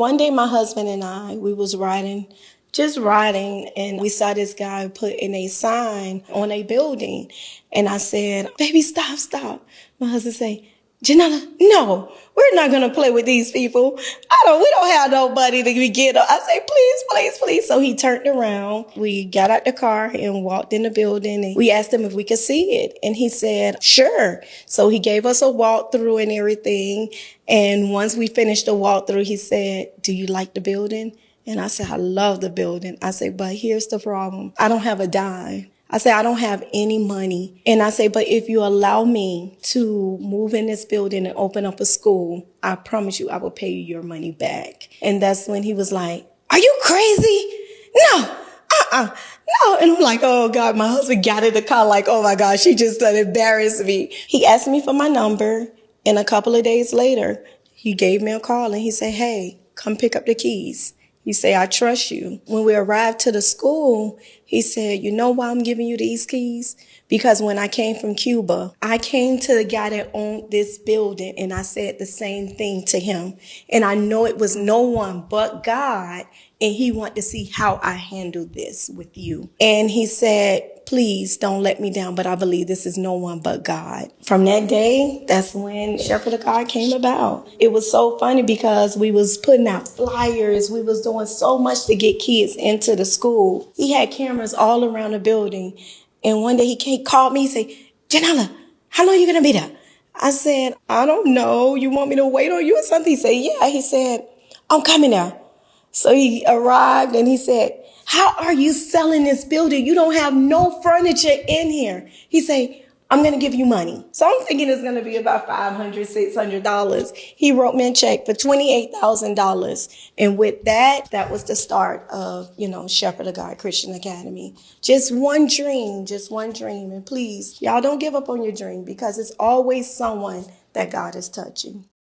One day my husband and I, we was just riding, and we saw this guy putting a sign on a building. And I said, baby, stop, stop. My husband say, Janella, no, we're not going to play with these people. We don't have nobody to get up. I say, please, please, please. So he turned around. We got out the car and walked in the building, and we asked him if we could see it. And he said, sure. So he gave us a walkthrough and everything. And once we finished the walkthrough, he said, do you like the building? And I said, I love the building. I said, but here's the problem. I don't have a dime. I say, I don't have any money. And I say, but if you allow me to move in this building and open up a school, I promise you I will pay you your money back. And that's when he was like, are you crazy? No, no. And I'm like, oh God, my husband got in the car like, oh my God, she just done embarrassed me. He asked me for my number. And a couple of days later, he gave me a call and he said, hey, come pick up the keys. He said, I trust you. When we arrived to the school, he said, you know why I'm giving you these keys? Because when I came from Cuba, I came to the guy that owned this building and I said the same thing to him. And I know it was no one but God. And he wanted to see how I handled this with you. And he said, please don't let me down, but I believe this is no one but God. From that day, that's when Shepherd of God came about. It was so funny because we was putting out flyers. We was doing so much to get kids into the school. He had cameras all around the building. And one day he called me and said, Janella, how long are you going to be there? I said, I don't know. You want me to wait on you or something? He said, yeah. He said, I'm coming now. So he arrived and he said, how are you selling this building? You don't have no furniture in here. He said, I'm going to give you money. So I'm thinking it's going to be about $500, $600. He wrote me a check for $28,000. And with that, that was the start of, Shepherd of God Christian Academy. Just one dream, just one dream. And please, y'all don't give up on your dream because it's always someone that God is touching.